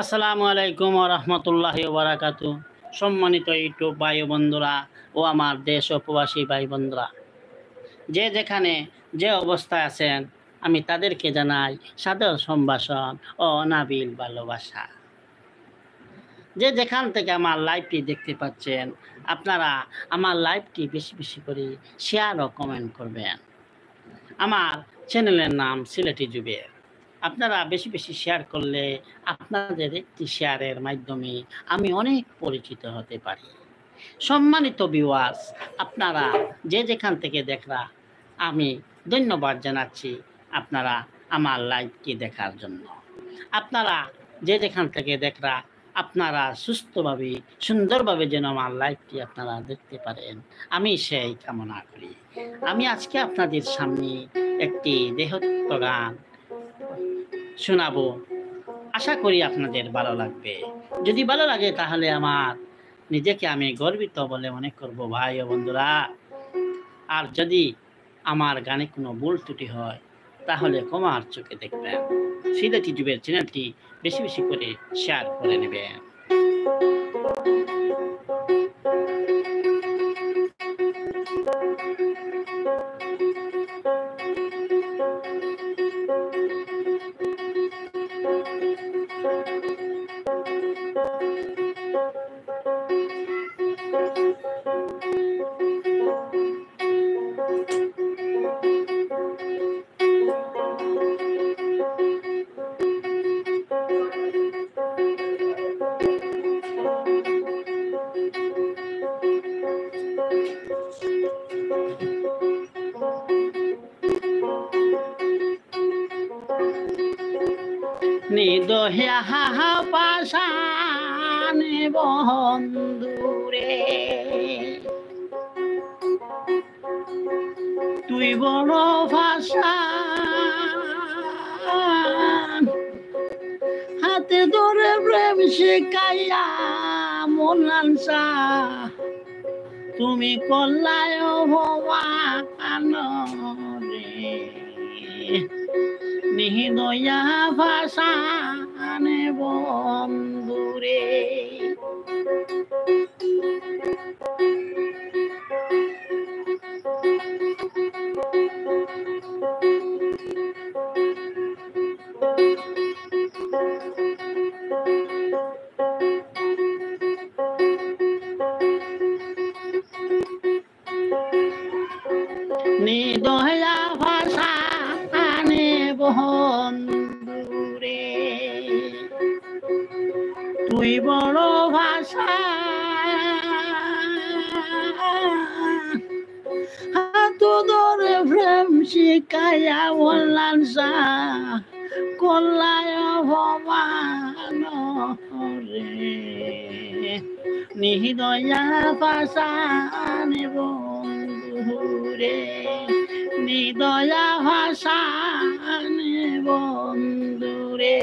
আসসালামু আলাইকুম ওয়া রাহমাতুল্লাহি ওয়া বারাকাতুহু। সম্মানিত ইউটিউব ভাই ও বন্ধুরা ও আমার দেশ ও প্রবাসী ভাই বন্ধুরা, যে যেখানে যে অবস্থায় আছেন, আমি তাদেরকে জানাই সাদর সম্ভাষণ ও অনাবিল ভালোবাসা। যে যেখান থেকে আমার লাইভটি দেখতে পাচ্ছেন, আপনারা আমার লাইভটি বেশি বেশি করে শেয়ার ও কমেন্ট করবেন। আমার চ্যানেলের নাম সিলেটি জুবের। আপনারা বেশি বেশি শেয়ার করলে আপনাদের একটি শেয়ারের মাধ্যমে আমি অনেক পরিচিত হতে পারি। সম্মানিত ভিউয়ার্স, আপনারা যে যেখান থেকে দেখরা, আমি ধন্যবাদ জানাচ্ছি আপনারা আমার লাইভটি দেখার জন্য। আপনারা যে যেখান থেকে দেখরা, আপনারা সুস্থভাবে সুন্দরভাবে যেন আমার লাইভটি আপনারা দেখতে পারেন, আমি সেই কামনা করি। আমি আজকে আপনাদের সামনে একটি দেহত্ব গান শোনাবো। আশা করি আপনাদের ভালো লাগবে। যদি ভালো লাগে তাহলে আমার নিজেকে আমি গর্বিত বলে মনে করব ভাই ও বন্ধুরা। আর যদি আমার গানে কোনো ভুল ত্রুটি হয় তাহলে ক্ষমার চোখে দেখবেন। সিলেটি জুবের চ্যানেলটি বেশি বেশি করে শেয়ার করে নেবেন। নিদহিয়া পাশানে বন্ধুরে, তুই বড় ভাষা হাতে ধরে প্রেম শিখাইয়া মনানসা, তুমি কল্যায় ভবান রে, নিদয়া ভাষানে বন্ধুরে। নিদয়া ভাষানে বন্ধুরে, তুই বড় ভাষা হাত ধরে প্রেম শিখাইয়া বললাম সা, কল্যায় ভবান রে, নিদয়া ভাষানে বন্ধুরে, নিদয়া ভাষানে বন্ধুরে।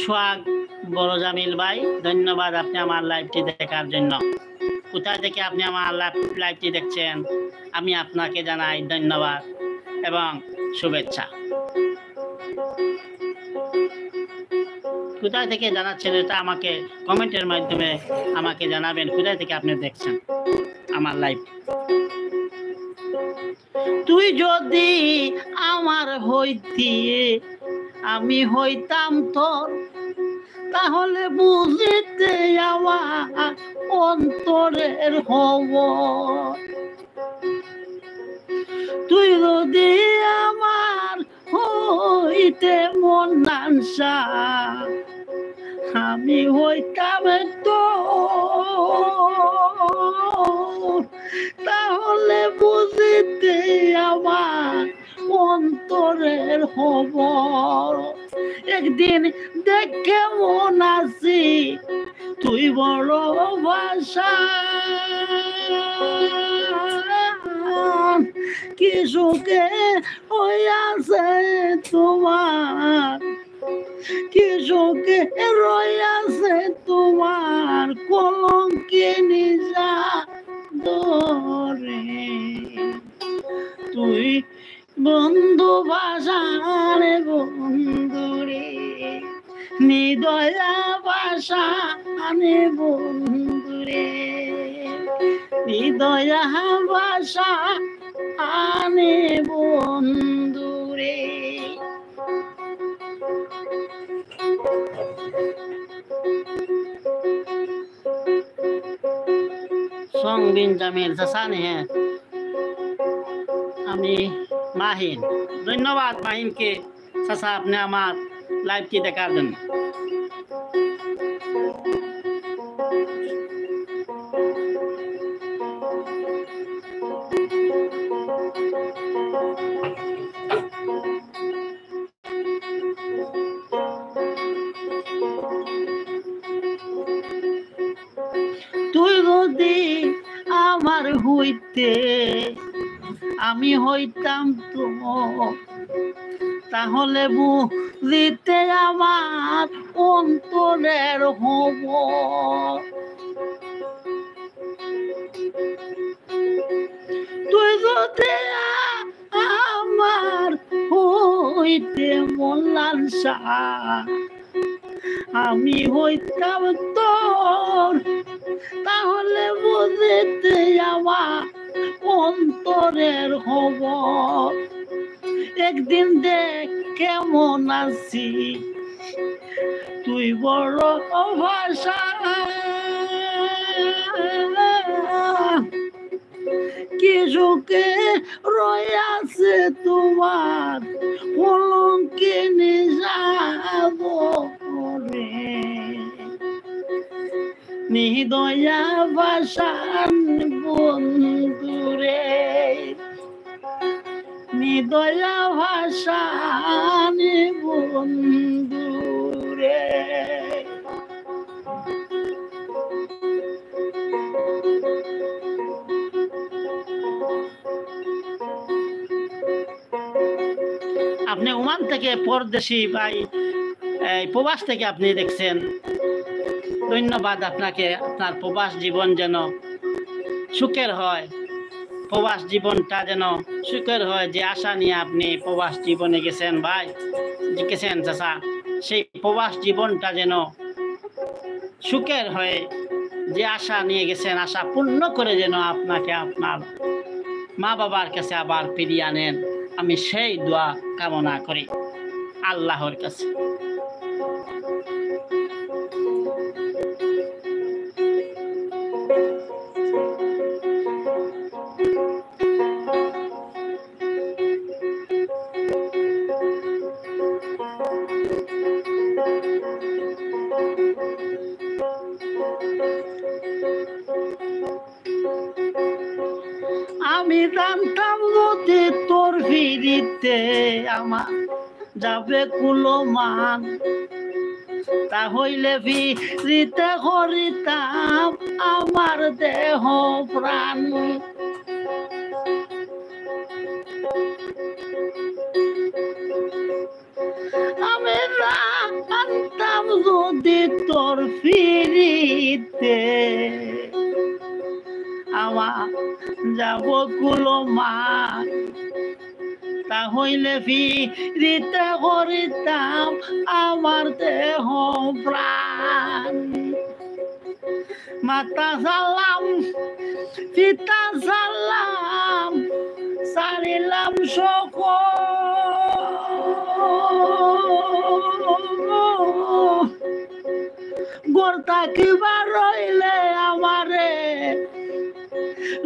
সোহাগ বড় জামিল ভাই, ধন্যবাদ আপনি আমার লাইভটি দেখার জন্য। কোথায় থেকে আপনি আমার লাইভটি দেখছেন, আমি আপনাকে জানাই ধন্যবাদ এবং শুভেচ্ছা। কোথায় থেকে জানাচ্ছেন এটা আমাকে কমেন্টের মাধ্যমে আমাকে জানাবেন, কোথায় থেকে আপনি দেখছেন আমার লাইভ। তুই যদি আমার হইতি আমি হইতাম তোর, তাহলে বুঝিতে আমার অন্তরের খবর। তুই যদি আমার হইতে মন নানসা, আমি হইতাম তোর, তাহলে বুঝিতে আমার অন্তরের খবর। একদিন দেখে মন আছি তুই বড় ভাষা কি সুখে হইয়াছে তোমার, কি সুখে রইয়াছে তোমার কলঙ্কিনী জাদরে। তুই বন্ধু ভাষারে বন্ধুরে, নিদয়া ভাষানে বন্ধুরে, নিদয়া ভাষা আনে বন্ধুরে। সং বিন জামিল চাচানি হ্যাঁ আমি মাহিন। ধন্যবাদ মাহিনকে চাচা আপনি আমার লাইভটি দেখার জন্য। তুই যদি আমার হইতে আমি হইতাম তো, তাহলে বুঝিতে আমার অন্তরের হব। তুই যদি আমার হইতে মল্লান শাহ, আমি হইতাম তোর, তাহলে বুঝিতে আমার অন্তরের খবর। একদিন দেখ কেমন আছি তুই বড় ভাষা, কি সুখে রয়াছে তোমার কলঙ্কিনী জাদরে। নিদয়া ভাষান বন্ধুরে, নিদয়া ভাষান বন্ধুরে। আপনি ওমান থেকে পরদেশি ভাই, প্রবাস থেকে আপনি দেখছেন, ধন্যবাদ আপনাকে। আপনার প্রবাস জীবন যেন সুখের হয়, প্রবাস জীবনটা যেন সুখের হয়, যে আশা নিয়ে আপনি প্রবাস জীবনে গেছেন ভাই, গেছেন চাচা, সেই প্রবাস জীবনটা যেন সুখের হয়ে, যে আশা নিয়ে গেছেন আশা পূর্ণ করে যেন আপনাকে আপনার মা বাবার কাছে আবার ফিরিয়ে আনেন, আমি সেই দোয়া কামনা করি আল্লাহর কাছে। আমি জানতাম যদি তোর ফিরিতে আমার যাবে কুলমান, তাহলে ফিরিতে করিতাম আমার দেহ প্রাণ। আমি জানতাম যদি তোর ফিরিতে আমার যাব কুলমান, তাহলে ফিরিতে করিতাম আমার দেহ প্রাণ। মাতা সালাম পিতা সালাম সারিলাম সকল, গোর্তা কিবা রইলে আমারে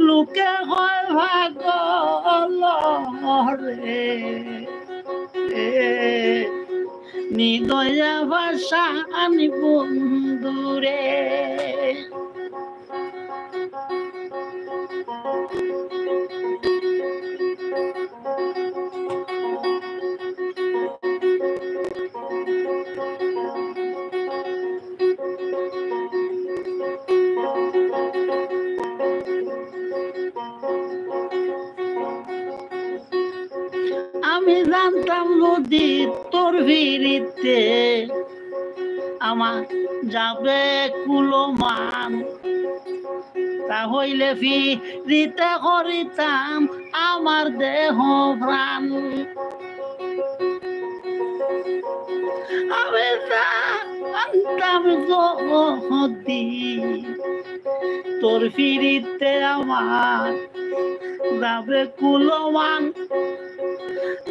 লোকে হয় ভাগল রে। নিদয়া ভাষা আনি বন্ধুরে। আমি জানতাম যদি তোর ভিড়িতে আমার যাবে কুলমান, তাহলে ফিরিতে করিতাম আমার দেহ প্রাণ। আমি জানতাম যদি তোর ফিরিতে আমার যাবে কুলমান,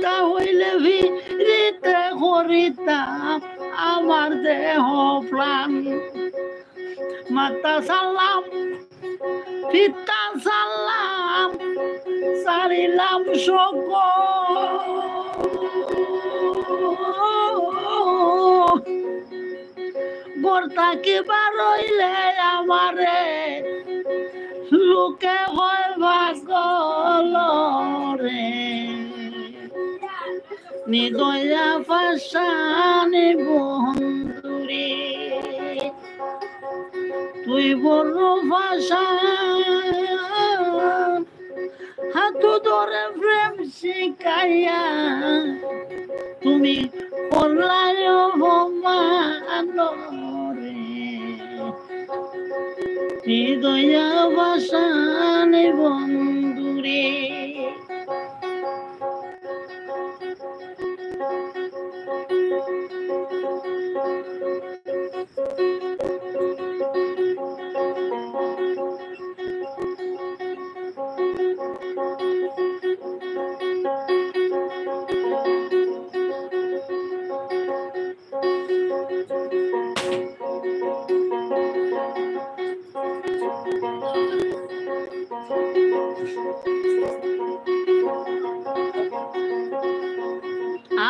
তাহলে ফিরিতে করিতাম আমার দেহ প্রাণ। মাতা সালাম পিতা সালাম সারিলাম গোর তাকে বারইলে আমারে লোকে হয় ভাগল রে। নিদয়া ফাঁসানে বন্ধুরে তুই বড় ভাষা হাত ধরে প্রেম শিখাইয়া তুমি করলাই অপমান রে। হৃদয়া ভাষানে বন্ধুরে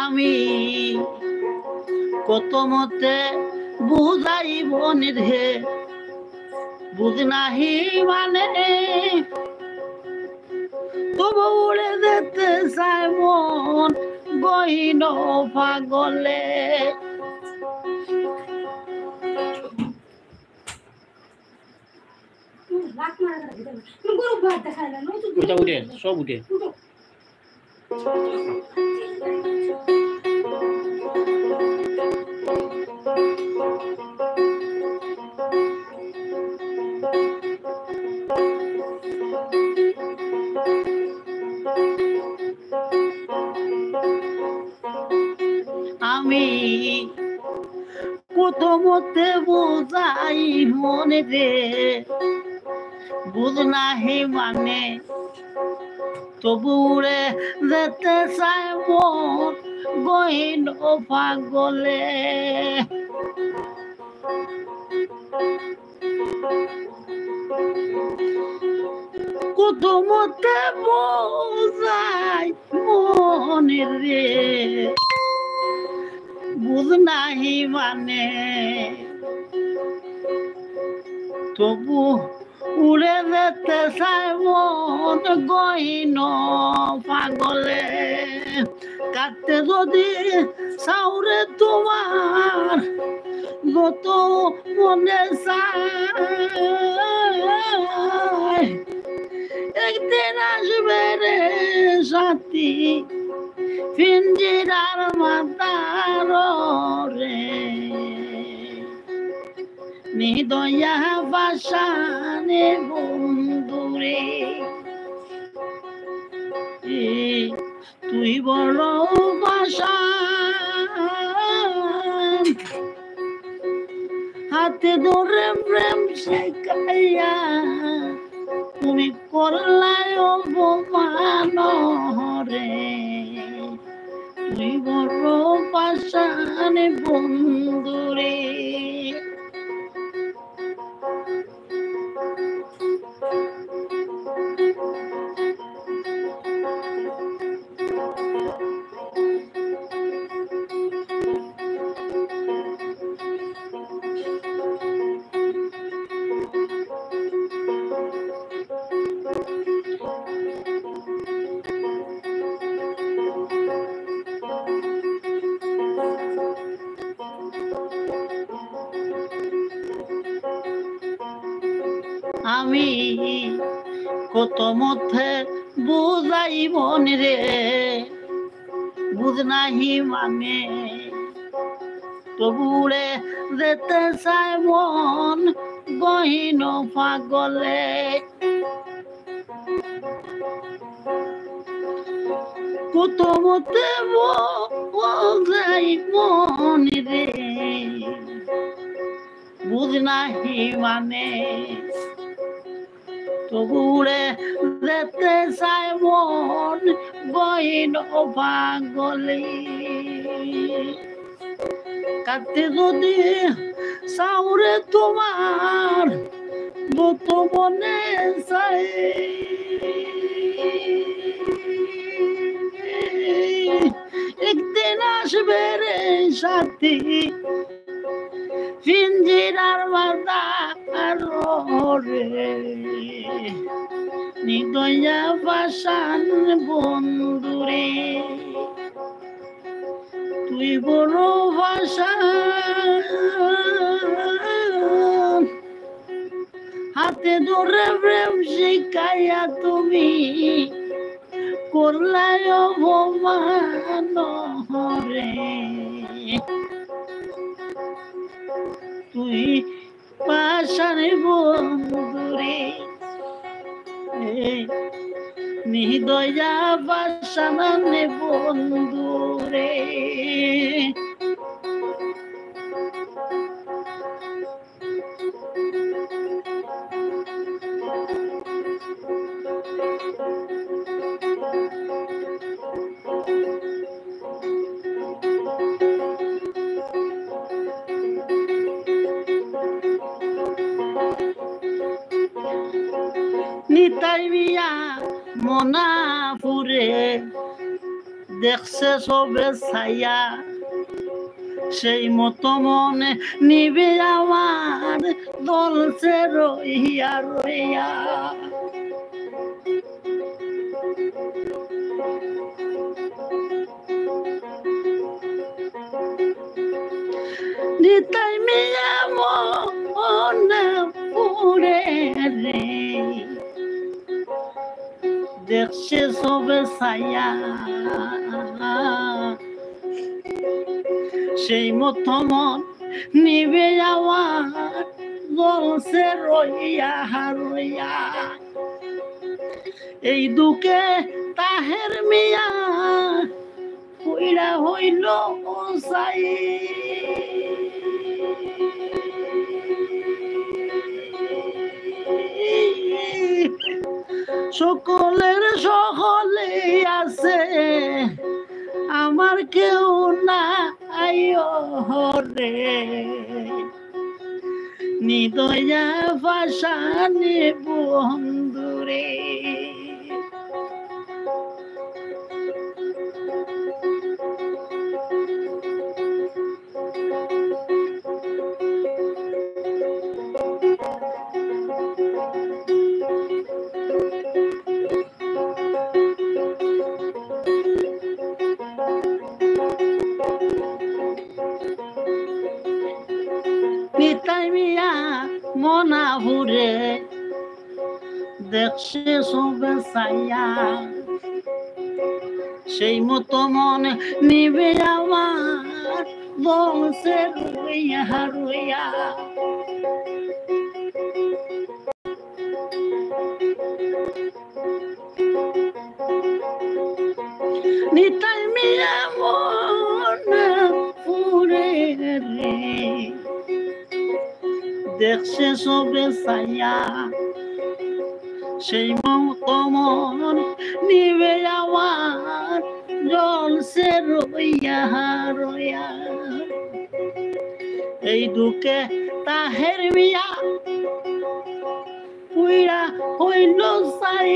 আমি কত মতে বুঝাইব রে, বুঝ নাহি মানে তবু উড়ে যেতে চাই মন গহীন পাগলে। উঠে সব উঠে আমি কত মতে বোঝাই মনে রে, বুঝ নাহি মানে তবু উড়ে যেতে চাই মন গহীন পাগলে। কত মতে বোঝাই মনে রে, বুঝ নাহি মানে তবু উড়ে যেতে চাই মন গহীন পাগলে। কাটতে যদি চাউরে তোমার গত মনে চায়, একদিন আসবে রে সাথী পিঞ্জিরার মাতার রে। নিদয়া বাসানে বন্ধুরে তুই বড় বাসা হাতে ধরে প্রেম শেখাইয়া তুমি করলাই অপমান রে। তুই বড় বাসানে বন্ধুরে আমি কত মধ্যে বুঝাইব রে, বুঝ নাহি মানে তবুরে যেতে চায় মন গহীন পাগলে কত মতে বোঝাই মন রে বুঝ নাহি মানে তবুরে যেতে চায় মন গহীন পাগলে কাটতে যদি সাউরে তোমার গত মনে চাই একদিন আসবে রে সাথী পিঞ্জিরার বাজার রে নিদয়া পাশান বন্ধুরে তুই বড় ভাষা হাতে ধরে প্রেম শিখাইয়া তুমি করলাই অপমান রে তুই পাশারে বন্ধুরে নিদয়া পাশানে বন্ধুরে নিতাই মিয়া মনাপুরে দেখছে সবে ছায়া সেই মতো মনে নিবে আমার দলছে রইয়া রইয়া নিতাই মিয়া মনাপুরে রে দেখছে সবে ছায়া সেই মতো মন নিবে আমার বলছে রইয়া রইয়া এই দুকে তাহের মিয়া কইরা হইল সাই সকলের সকলে আছে আমার কেউ নাই রে নিদয়া পাশানে বন্ধুরে নিতাই মিয়া মনাপুরে দেখছে সবে ছায়া সেই মতো মনে নিবে আমার বলছে রইয়া রইয়া নিতাই মিয়া মনাপুরে রে দেখছে সবে ছায়া সেই মতো মন নিবে আমার জলছে রইয়া রইয়া এই দুকে তাহের মিয়া পুইরা হইল সাই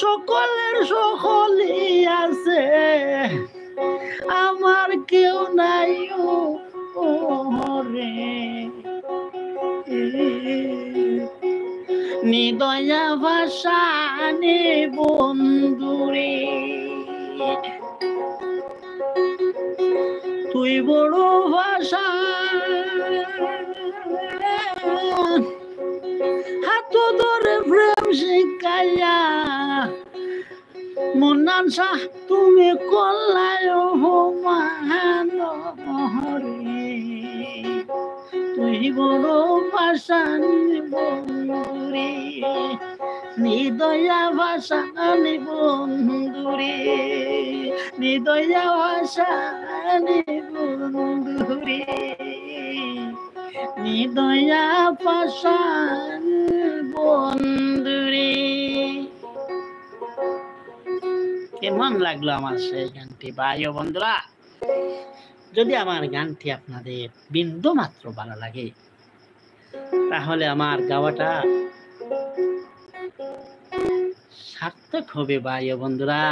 সকলের সকলে আছে আমার কেউ নাই রে নিদয়া ভাষানে বন্ধুরে তুই বড় ভাষা হাত ধরে প্রেম শিখাইয়া মুন্নান শাহ তুমি কল্লায় অপমান হরে তুই বড় ভাষান বন্ধুরে নিদয়া ভাষানি বন্ধুরে নিদয়া ভাষানি বন্ধুরে নিদয়া ভাষান বন্ধুরে। কেমন লাগলো আমার সেই গানটি ভাই ও বন্ধুরা? যদি আমার গানটি আপনাদের বিন্দু মাত্র ভালো লাগে তাহলে আমার গাওয়াটা সার্থক হবে ভাই ও বন্ধুরা।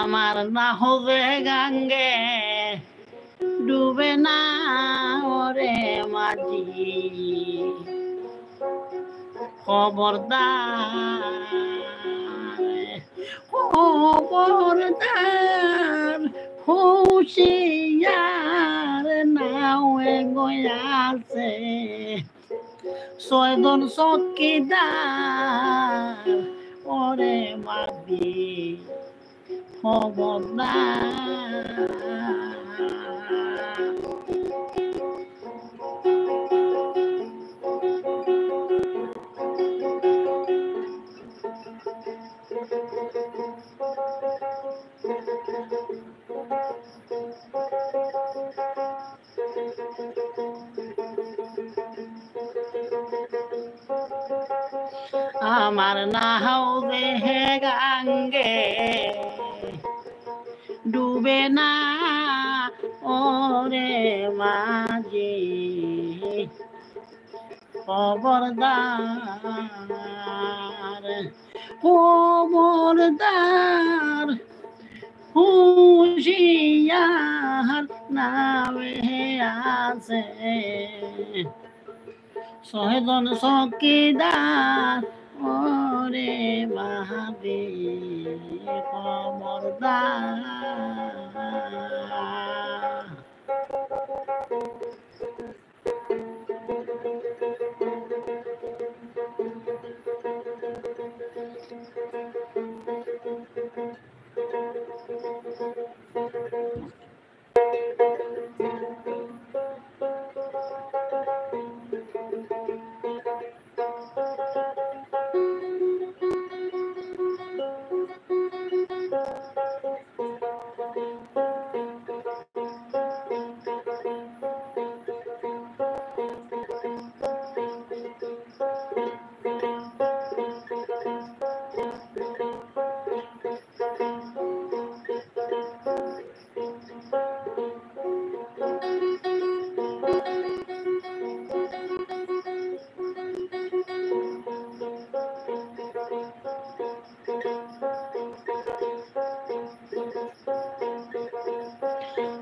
আমার না হবে গাঙ্গে ডুবে না ওরে মাঝি খবরদার খবরদার হুঁশিয়ার নাওয়ে গয়াছে ছয়জন চকিদার ওরে মাঝি খবরদার। আমার নাও দেহে গাঙ্গে ডুবে না ওরে মাঝি খবরদার খবরদার হুঁশিয়ার নামে আছে ছয়জন চকিদার ওরে মাহাবি খবরদার।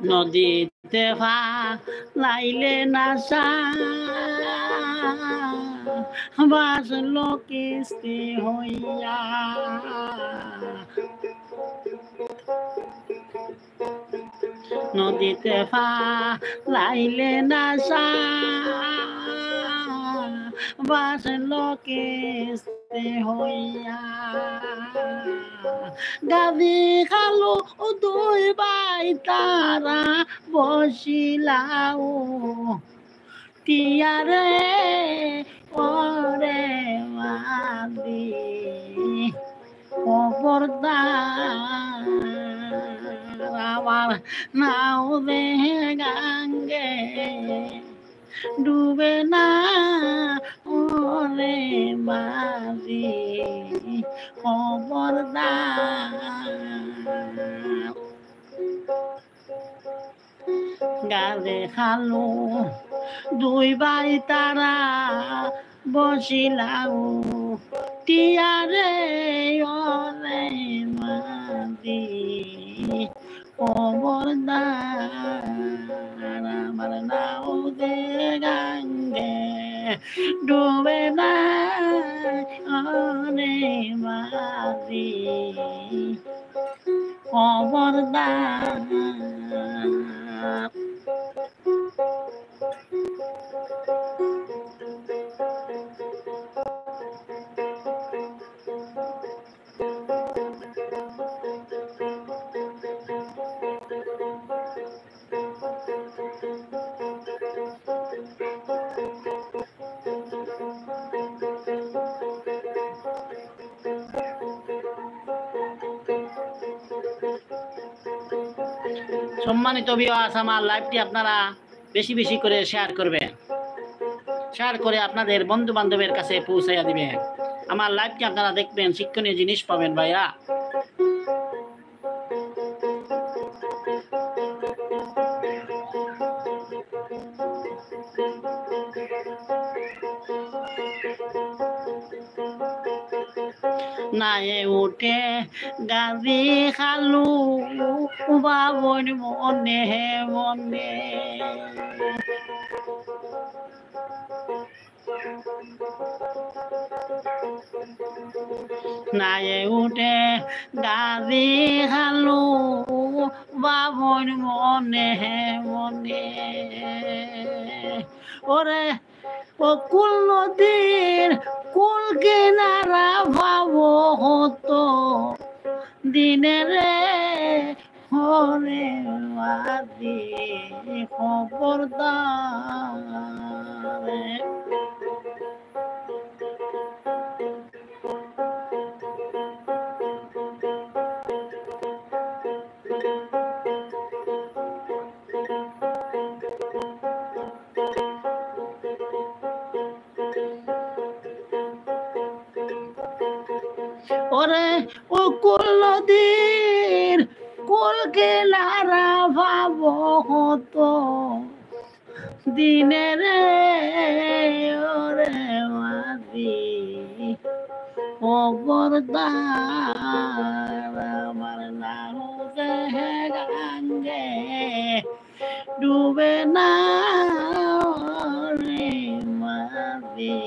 নদীতে লাইলে না বাসলো কিস্তি হইয়া নদীতে লাইলে না বাসলো কিস্তি হইয়া গাদি খালো দুই বাই তারা বসিলাও টিয়ারে ওরে মাদি খবরদার আমার নাও দে গাঙ্গে ডুবে না ওরে মাদি খবরদার গালে খালো দুই বাই তারা বসিলাও টিয়ারে ওরে মাদি খবরদার আমার নাও দে গাঙ্গে ডুবে না ওরে মাদি খবরদার সম্মানিত ভিউয়ার্স, আমার লাইভটি আপনারা বেশি বেশি করে শেয়ার করবেন, শেয়ার করে আপনাদের বন্ধু বান্ধবের কাছে পৌঁছাইয়া দিবেন। আমার লাইভটি আপনারা দেখবেন, শিক্ষণীয় জিনিস পাবেন ভাইয়া। নায়ে উঠে গাজি খালু বাবন মনে মনে নায়ে উঠে গাজি খালু বাবন মনে মনে ওরে ও কুল নদীর কুল কিনারা ভাবো হতো দিনে রে হরে মাদি খবরদার ওরে ও কুল নদীর কুল কিনারা ভাবো হতো দিনে রে ওরে মাদি খবরদার আমার নাম গাঙ্গে ডুবে না রে মাদি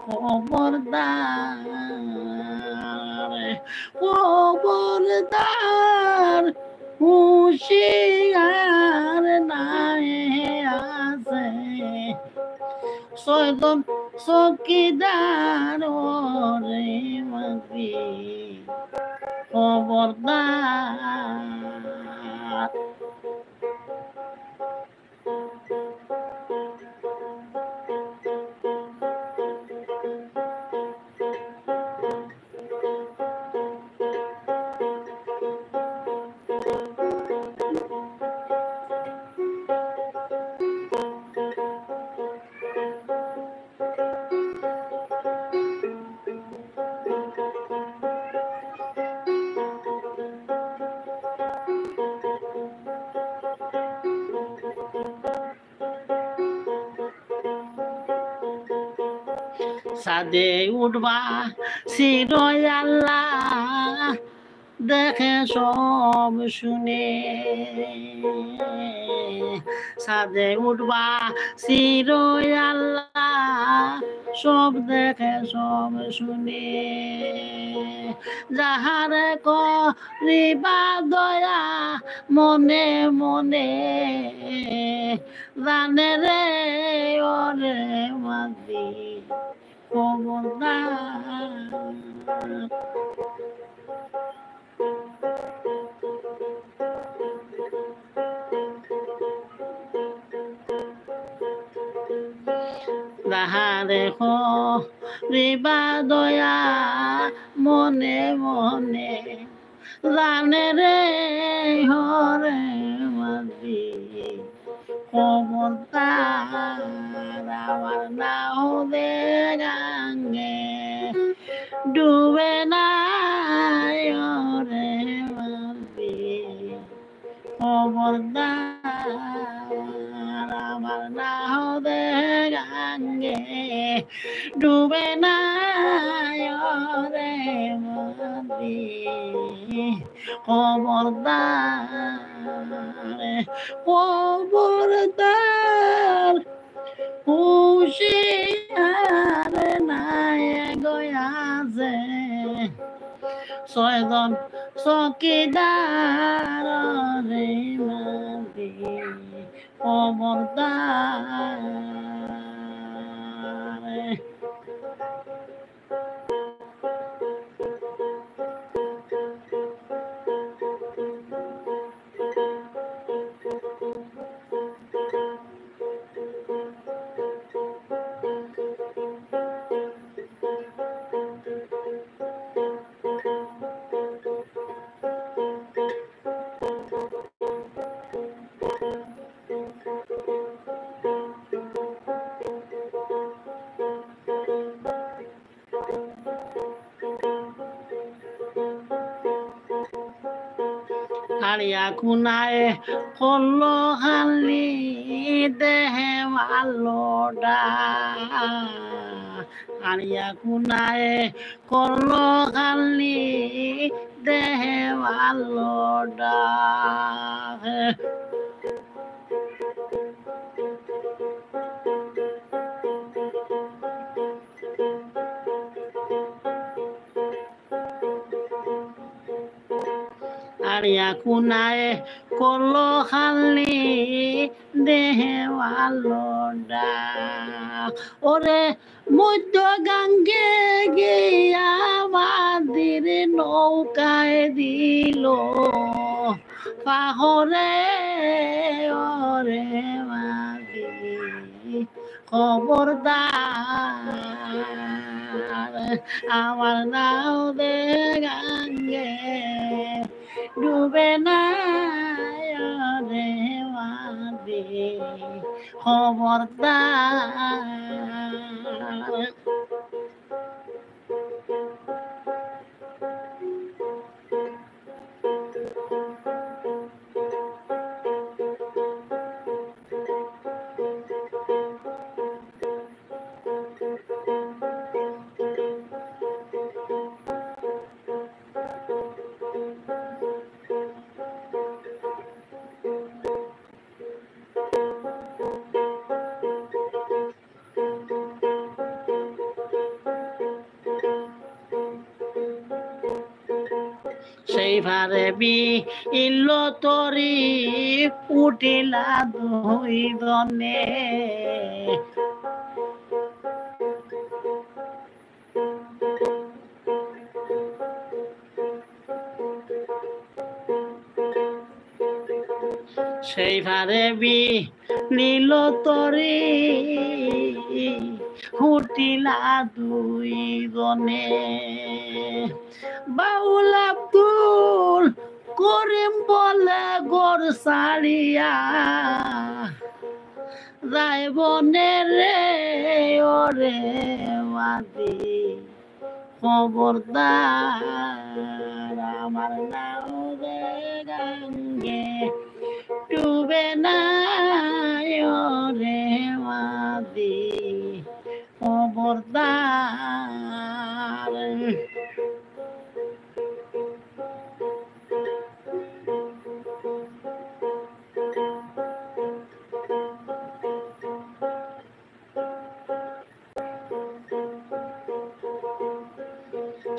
খবরদার খবরদার হুঁশিয়ার নাই আছে সৈদন চকিদার রে মাদি খবরদার সাদে উঠবা শিরোয় আল্লাহ দেখে সব শুনে সাদে উঠবা চিরই আল্লাহ সব দেখে সব শুনে যাহারে করিবা দয়া মনে মনে জানে রে ওরে মাঝি খবরদার যাহারে করিবা দয়া মনে মনে জানে রে হরে মাঝি খবরদার আমার নাও দে গাঙ্গে ডুবে না রে মাঝি খবরদার আমার নাও দে গাঙ্গে ডুবে না রে মাঝি খবরদার খবরদার হুশিয়ার নাই গয়াছে ছয়জন চকিদার রে মাঝি খবরদার আড়িয়া কুনায় করলো খালি দেহে ভালোডা আড়িয়া কুনায় করলো খালি দেহে ভালোডা আড়িয়া কুনায় করলো খালি দেহে ভালোডা ওরে মধ্য গাঙ্গে গিয়া মাদির নৌকায় দিল পাহরে ওরে মাদি খবরদার আমার নাও দে গাঙ্গে ডুবে না রে মাদি খবরদার সেই ভারে বি ইল্লো তরি উঠিলা দুই দনে সেই ভারে বি নীল তরি উঠিলা দুই দনে বাউল আব্দুল করিম বলে গোর সারিয়া যাই বনে রে ওরে মাদি খবরদার আমার নাও রে গাঙ্গে ডুবে না রে মাদি খবরদার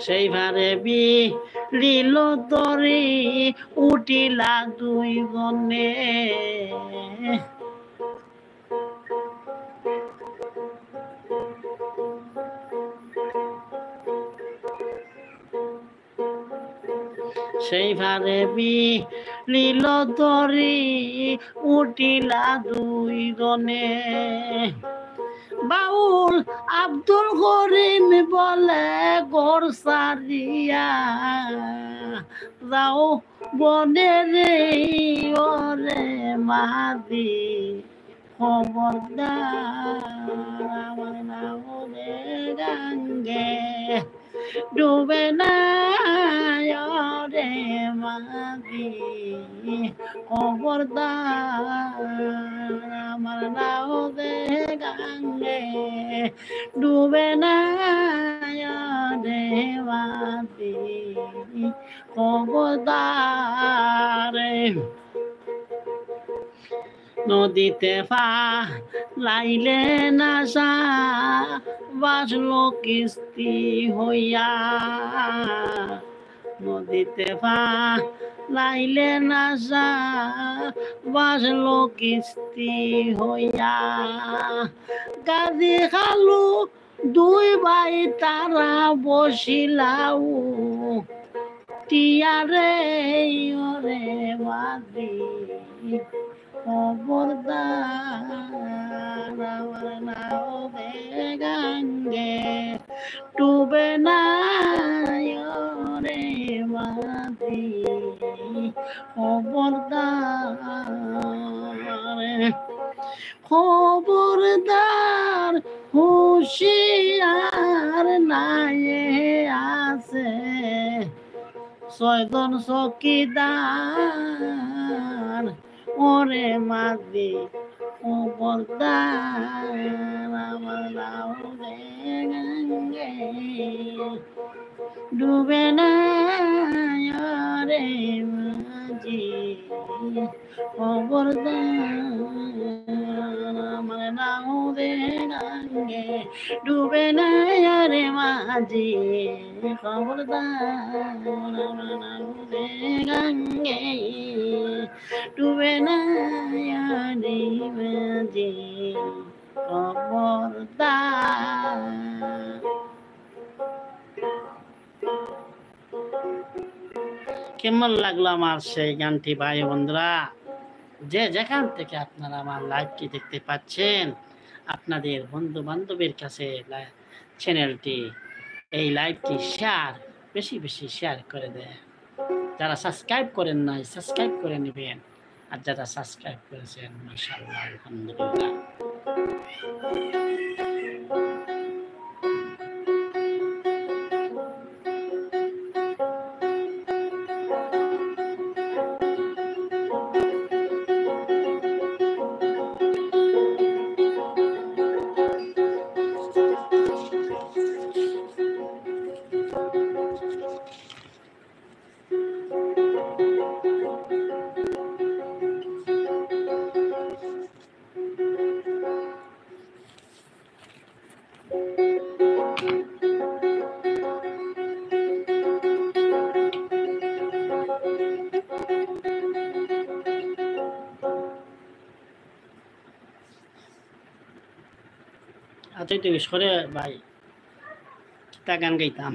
সেইভাবে বিলিল তরি উঠিলা দুই গনে। সেইভাবে বিলিল তরি উঠিলা দুই গনে। বাউল আব্দুল করিম বলে ঘর সারিয়া যাও বনে রে ওরে মাদি খবরদার আমার নামে গাঙ্গে ডুবে না রে মাদি খবরদার আমার নামে গাঙ্গে ডুবে না রে মাদি খবরদার। নদীতে পা লাইলে নাসা বাঁচলো কিস্তি হইয়া। নদীতে পা লাইলে নাসা বাঁচলো কিস্তি হইয়া। গাদি খালু দুই ভাই তারা বসিলাও টিয়ারে ওরে বাদি খবরদার আমার নামে গাঙ্গে ডুবে না রে মাদি খবরদার। খবরদার হুশিয়ার নাই আছে ছয়জন চকিদার ওরে মাঝি খবরদার আমার নামে গাঙ্গে ডুবে না রে মাঝি খবরদার আমার নামে গাঙ্গে ডুবে না রে মাঝি খবরদার আমার নামে গাঙ্গে ডুবে না রে মাঝি খবরদার। কেমন লাগলো আমার সেই গানটি ভাই বন্ধুরা? যে যেখান থেকে আপনারা আমার লাইভটি দেখতে পাচ্ছেন, আপনাদের বন্ধু বান্ধবের কাছে চ্যানেলটি এই লাইভটি শেয়ার বেশি বেশি শেয়ার করে দেয়। যারা সাবস্ক্রাইব করেন নাই সাবস্ক্রাইব করে নেবেন, আর যারা সাবস্ক্রাইব করেছেন মাশাআল্লাহ আলহামদুলিল্লাহ। আচ্ছা তো সরে ভাই তা গান গাইতাম।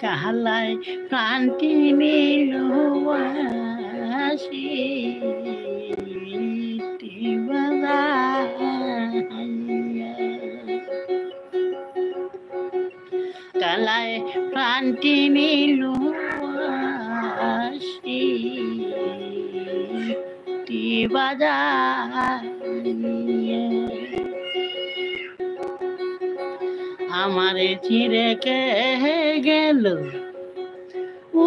কাহালায় প্রাণটি নিল আসি কালায় প্রাণটি নিল আসি বাজার আমারে ছিঁড়ে কে গেল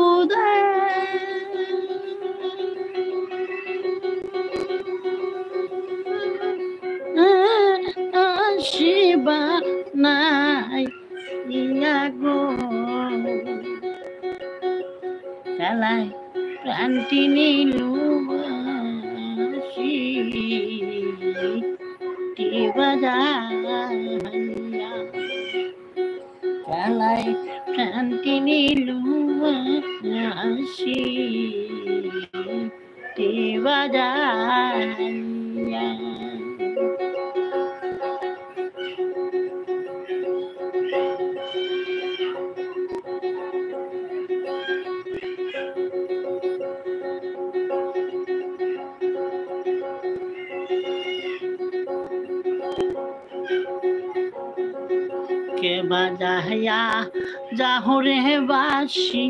উদয় শিবা নাই গো কালাই প্রান্তি নীলু বাজাইয়া কালাই প্রান্তি নীলু বাজাইয়া কে বাজাইয়া যাহরে বাসি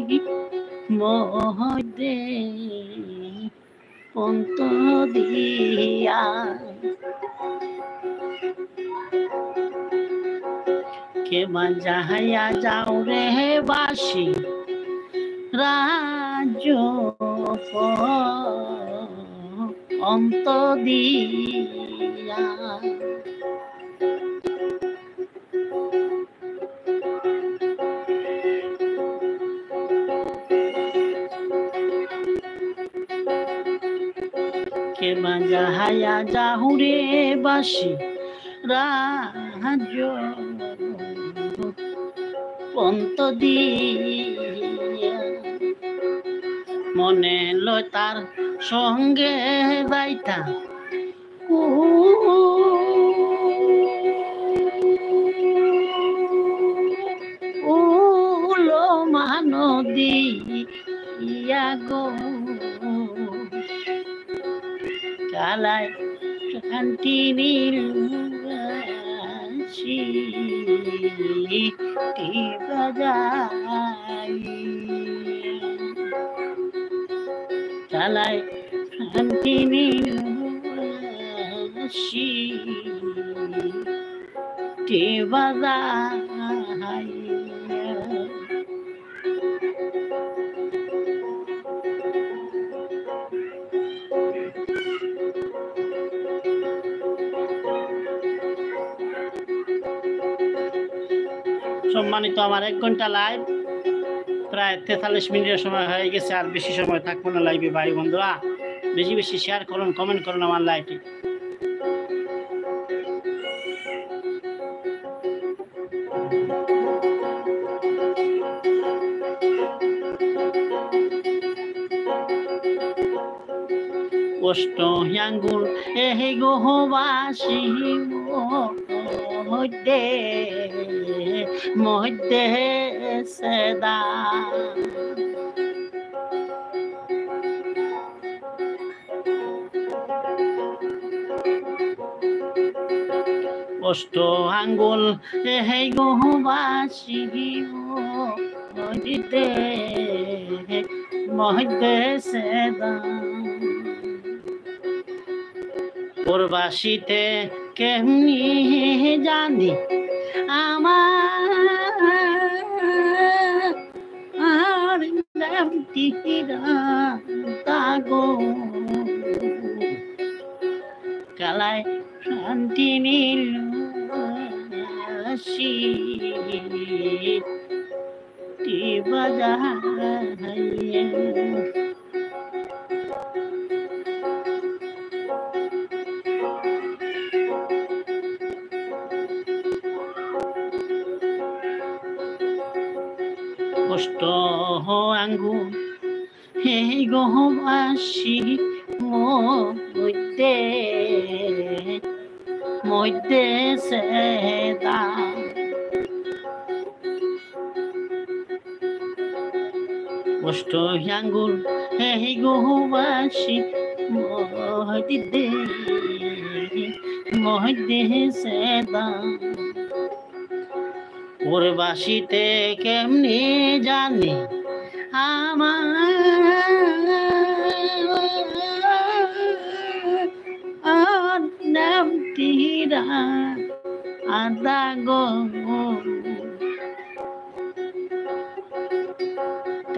মোহদে পন্ত দিয়া কে বাজাইয়া যাও রে বাসি রাজ অন্ত দিয়া কে বাজাইয়া যাহুরে বাসি রাজ পন্ত দিয়া মনে লয় তার সঙ্গে যাইতা উলো মানদী গো কালাই শান্তি নীলবাসী বাজাই কালাই শান্তি নীলবাসী বাজাই সম্মানিত আমার 1 ঘন্টা লাইভ প্রায় 43 মিনিটের সময় হয়ে গেছে, আর বেশি সময় থাকবো না লাইভে। ভাই বন্ধুরা বেশি বেশি শেয়ার করুন, কমেন্ট করুন আমার লাইভে। কষ্ট আঙ্গুল এই গোহবাসী মধ্যে মধ্যে সদা কষ্ট আঙ্গুল এই গোহবাসী মধ্যে মধ্যে সদা প্রবাসীতে কেমনি জানি আমার গো কালাই শান্তি নীলবাসী বাজাইয়া কষ্ট আঙ্গুল এই গহবাসী মধ্যে মধ্যে সেদা কষ্ট আঙ্গুল এই গহবাসী মধ্যে মধ্যে সেদা প্রবাসীতে কেমনি জানি আমার নাম তীরা আদা গো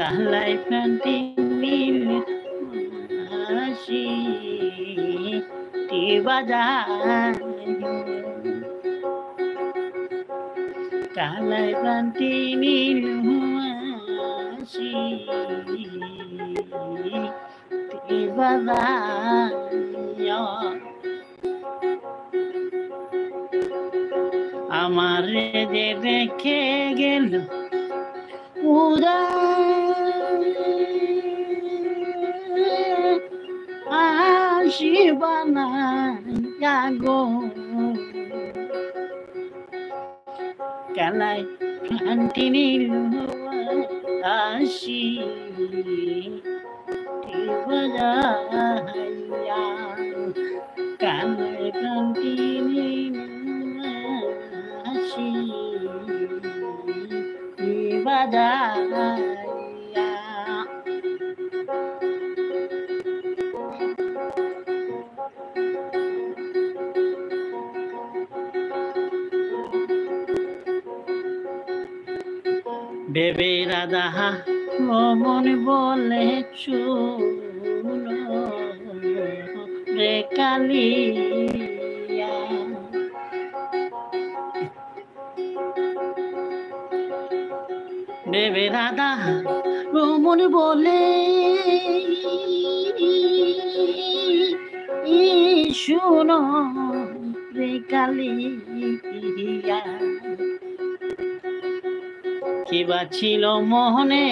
কালাই প্রান্তি নীল হাসি টি বাজায় কালাই প্রান্তি নীল হাসি টি বাজায় আমারে যে রেখে গেল আসিবানা গো কালাই প্রান্তি নীল আসি বাজাইয়া কালাই প্রান্তি নীল আসি বাজাইয়া বেবে রাধা মন বলে শুনো রে কালিয়া বেবে রাধা মন বলে শুনো রে কালিয়া কিবা ছিল মোহনে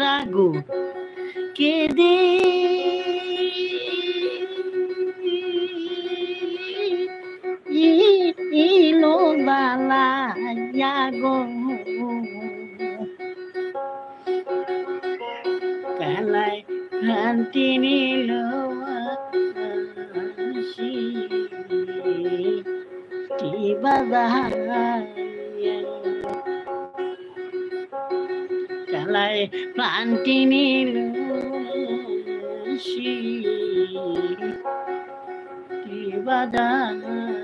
রাগু কেদে ইলো বালায়া গো কালাই প্রান্তি নীল হাসি টি বাজায় কালাই প্রান্তি নীল হাসি টি বাজায়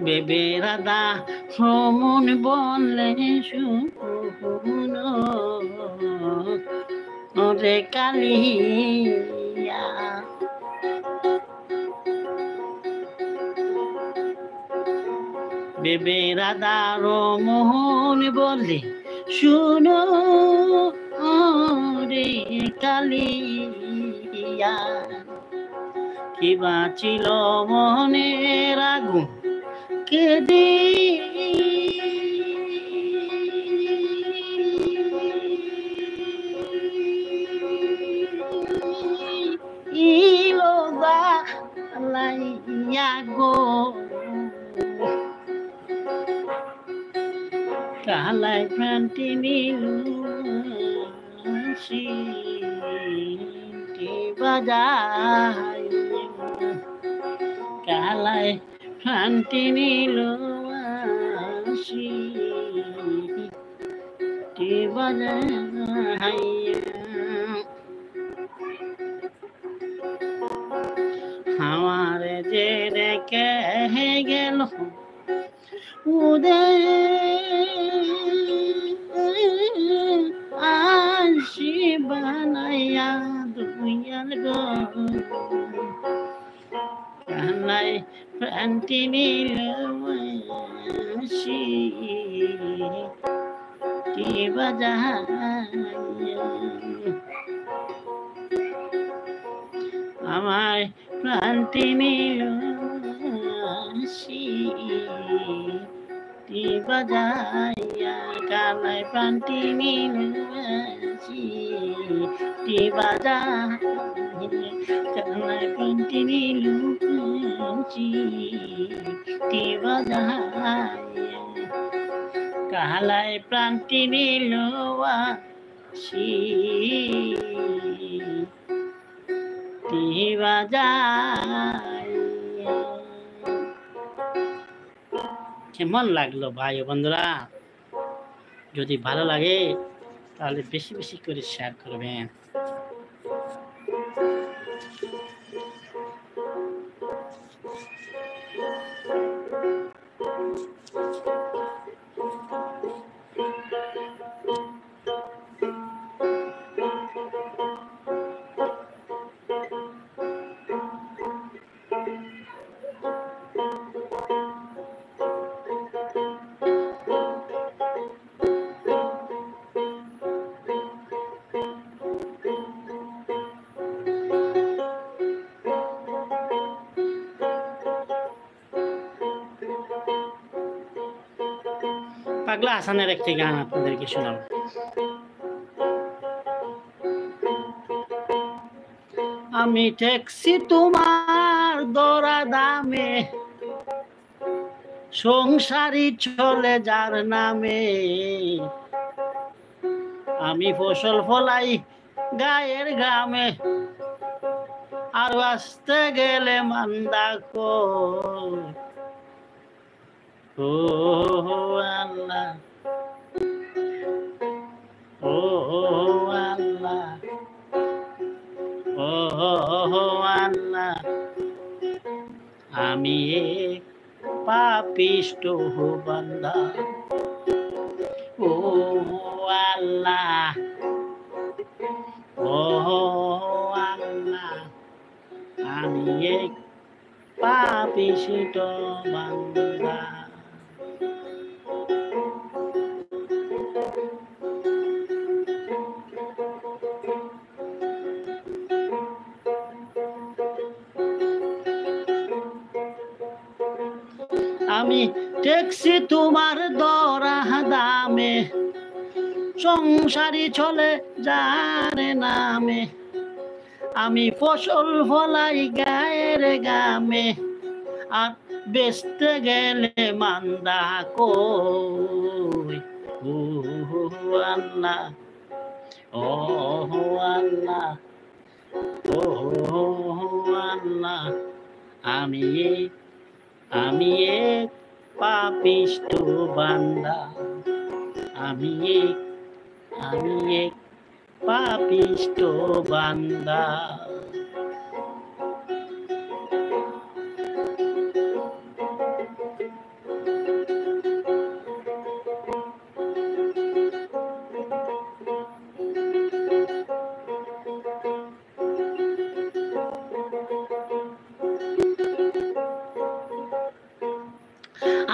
বেবে রাধা মন বলে শুনো রে কালিয়া বেবে রাধার মোহন বলে শুনো রে কালিয়া কিবা ছিল মনের আগুন কেদে ইলো বালাইয়া গো কালাই প্রান্তি নীল হাসি টি বাজায় কালাই প্রান্তি নীল হাসি টি বাজায় আমার যে রেখে গেল উদয় আসি বানাইয়া দুনিয়ার গো কালাই প্রান্তি নীল হাসি টি বাজায় আমার প্রান্তি নীল হাসি টি বাজাইয়া কালাই প্রান্তি নীল হাসি টি বাজায় কালাই প্রান্তি নীল হাসি টি বাজায় কালাই প্রান্তি নীল হাসি টি বাজায় কেমন লাগলো ভাই ও বন্ধুরা? যদি ভালো লাগে তাহলে বেশি বেশি করে শেয়ার করবেন। পাগলা হাসানের একটি গান আপনাদেরকে শোনাবো। আমি ট্যাক্সি তোমার দরা দামে, সংসারী চলে যার নামে, আমি ফসল ফলাই গায়ের গ্রামে, আর আসতে গেলে মান্দা কই। ও আল্লাহ, ও আল্লাহ, ও আল্লাহ, আমি এক পাপিষ্ট বান্দা। ও আল্লাহ, ও আল্লাহ, আমি এক পাপিষ্ট বান্দা। আমি ট্যাক্সি তোমার দরা দামে, সংসারী চলে যার নামে, আমি ফসল ফলাই গায়ের গামে, আর বেচতে গেলে মান্দা কই। ও আল্লাহ, ও আল্লাহ, ও আল্লাহ, আমি এক পাপিষ্ট বান্দা। আমি এক পাপিষ্ট বান্দা।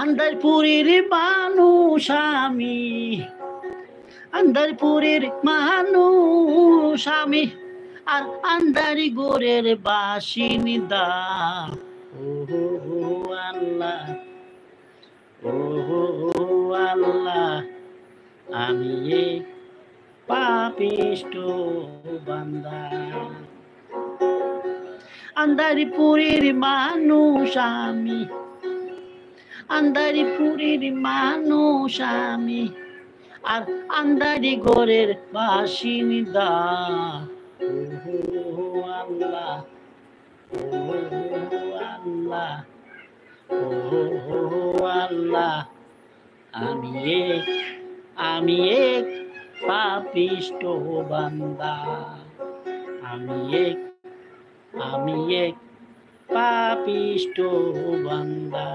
আন্দারপুরের মানুষ আমি, আন্দারপুরের মানুষ আমি, আর আন্দারি গোরের বাসিন্দা। ও আল্লাহ, ও আল্লাহ, আমি এক পাপিষ্ট বান্দা। আন্দারপুরের মানুষ আমি, আন্দারপুরের মানুষ আমি, আর আন্দারি ঘরের বাসিন্দা। ও আল্লাহ, ও আল্লাহ, ও আল্লাহ, আমি এক পাপিষ্ট বান্দা। আমি এক পাপিষ্ট বান্দা।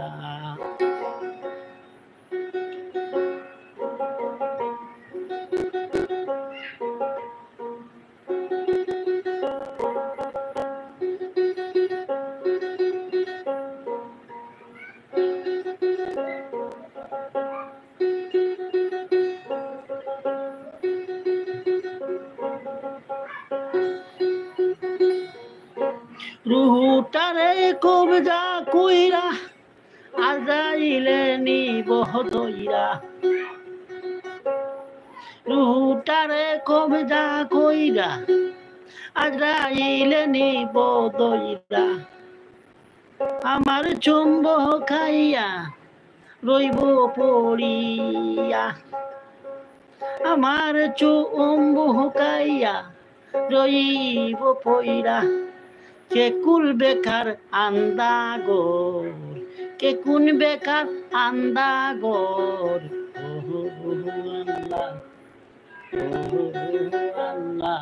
রুহুটারে কবজা কইরা আজাইলে নিব দইরা, রুহুটারে কবজা কইরা আজরাইলে নিব দইরা, আমার চুম্বক খাইয়া রইব পড়িয়া, আমার চুম্বক খাইয়া রইব পইরা, কে কুল বেকার আন্দা গো। কে কোন বেকার আন্দা গোর আল্লাহ আল্লাহ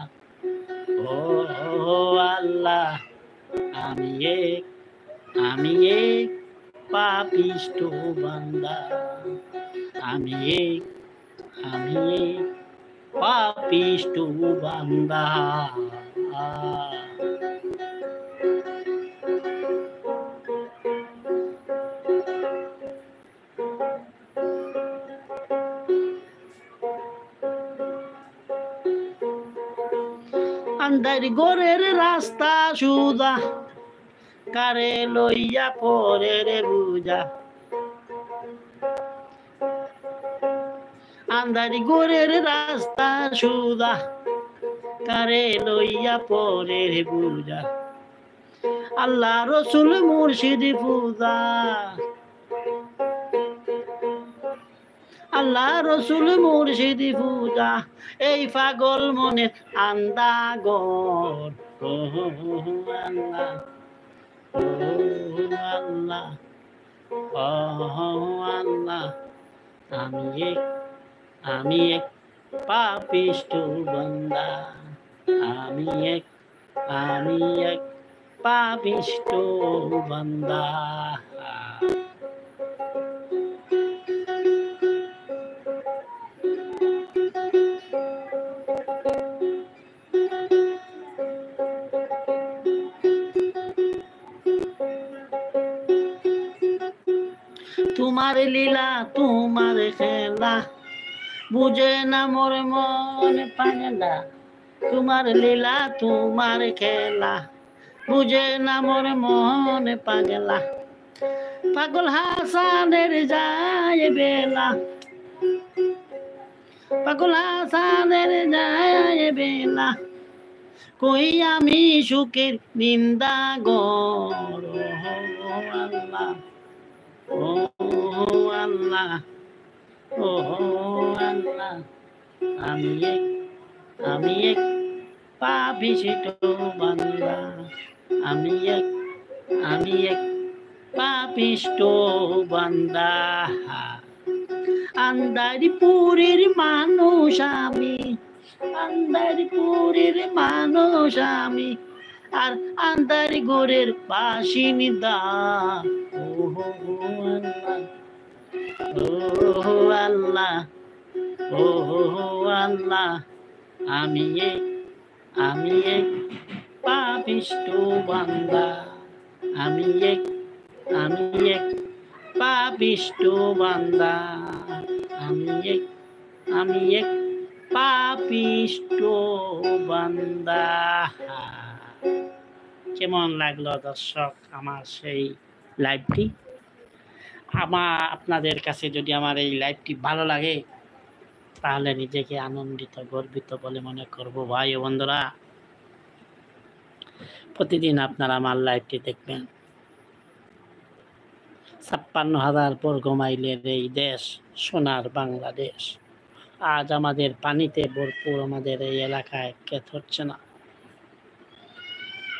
ও আল্লাহ আমি এক আমি এক পাপিষ্ঠ বান্দা আমি এক আমি এক পাপিষ্ঠ বান্দা আন্দার গোরের রাস্তা সুদা কারে লইয়া পরে রে বুঝা আন্দারি গোরের রাস্তা সুদা কারে লইয়া পরে রে বুঝা আল্লাহ রসুল মুর্শিদ পূজা আল্লাহ রসুল মুর্শিদ পূজা এই পাগল মনের আন্দা গর আল্লাহ আল্লাহ আল্লাহ আমি এক পাপিষ্ঠ বান্দা আমি এক পাপিষ্ঠ বান্দা তোমার লীলা তোমার খেলা বুঝে না মোর মন পাগলা তোমার লীলা তোমার খেলা বুঝে না মোর মন পাগলা পাগল হাসানের যায় বেলা পাগল হাসানের যায় বেলা কই আমি সুখের নিন্দা গর আল্লাহ ও আল্লাহ ও আল্লাহ আমি এক পাপিষ্ঠ বান্দা আমি এক পাপিষ্ঠ বান্দা আন্দারিপুরের মানুষ আমি আন্দারিপুরের মানুষ আমি আর আন্দারি গোরের বাসিন্দা ও আল্লাহ ও আল্লাহ আমি এক পাপিষ্ঠ বান্দা আমি এক পাপিষ্ঠ বান্দা আমি এক পাপিষ্ঠ বান্দা। কেমন লাগলো দর্শক আমার সেই লাইভটি? আপনাদের কাছে যদি আমার এই লাইভটি ভালো লাগে তাহলে নিজেকে আনন্দিত গর্বিত বলে মনে করব। ভাই ও বন্ধুরা, প্রতিদিন আপনারা আমার লাইভটি দেখবেন। ৫৬,০০০ বর্গ মাইলের এই দেশ, সোনার বাংলাদেশ, আজ আমাদের পানিতে ভরপুর। আমাদের এই এলাকায় ক্ষেত হচ্ছে না।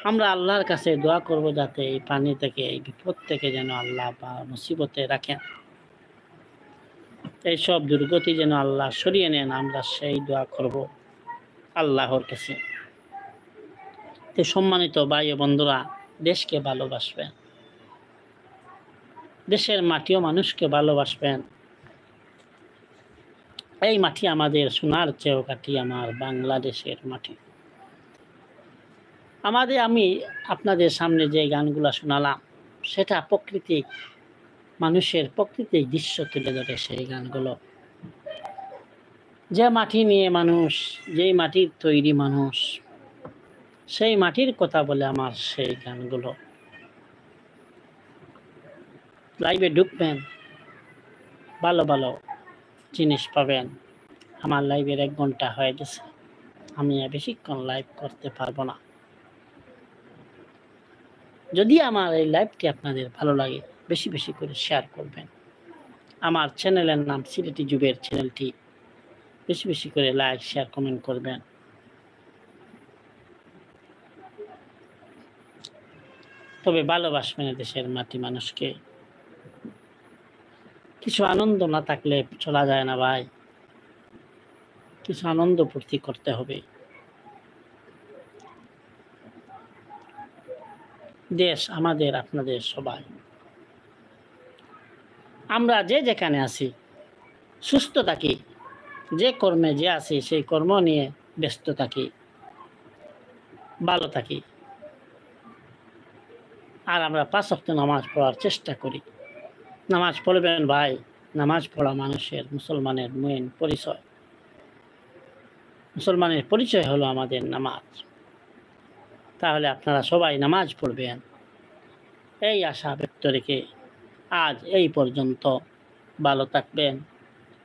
আমরা আল্লাহর কাছে দোয়া করব যাতে এই পানি থেকে, এই বিপদ থেকে যেন আল্লাহ বা মুসিবতে রাখেন, এইসব দুর্গতি যেন আল্লাহ সরিয়ে নেন। আমরা সেই দোয়া করব আল্লাহর কাছে। তো সম্মানিত ভাই ও বন্ধুরা, দেশকে ভালোবাসবেন, দেশের মাটি ও মানুষকে ভালোবাসবেন। এই মাটি আমাদের সোনার চেয়েও কাটি, আমার বাংলাদেশের মাটি। আমি আপনাদের সামনে যে গানগুলা শোনালাম সেটা প্রাকৃতিক মানুষের প্রাকৃতিক দৃশ্য তুলে ধরে সেই গানগুলো। যে মাটি নিয়ে মানুষ, যেই মাটির তৈরি মানুষ, সেই মাটির কথা বলে আমার সেই গানগুলো। লাইভে ঢুকবেন, ভালো ভালো জিনিস পাবেন। আমার লাইভের 1 ঘন্টা হয়ে গেছে, আমি বেশিক্ষণ লাইভ করতে পারবো না। যদি আমার এই লাইভটি আপনাদের ভালো লাগে বেশি বেশি করে শেয়ার করবেন। আমার চ্যানেলের নাম সিলেটি যুবের, চ্যানেলটি বেশি বেশি করে লাইক, শেয়ার, কমেন্ট করবেন। তবে ভালোবাসবেন দেশের মাটি মানুষকে। কিছু আনন্দ না থাকলে চলা যায় না ভাই, কিছু আনন্দ ফুর্তি করতে হবে। দেশ আমাদের, আপনাদের সবাই, আমরা যে যেখানে আছি সুস্থ থাকি, যে কর্মে যে আছি সেই কর্ম নিয়ে ব্যস্ত থাকি, ভালো থাকি। আর আমরা 5 ওয়াক্ত নামাজ পড়ার চেষ্টা করি। নামাজ পড়বেন ভাই, নামাজ পড়া মানুষের, মুসলমানের মেন পরিচয়। মুসলমানের পরিচয় হলো আমাদের নামাজ। তাহলে আপনারা সবাই নামাজ পড়বেন, এই আশা ব্যক্ত রেখে আজ এই পর্যন্ত। ভালো থাকবেন,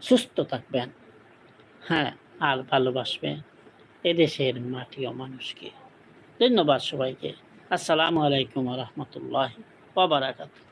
সুস্থ থাকবেন, হ্যাঁ, আর ভালোবাসবেন এদেশের মাটি ও মানুষকে। ধন্যবাদ সবাইকে। আসসালামু আলাইকুম ওয়া রাহমাতুল্লাহি ওয়া বারাকাতুহু।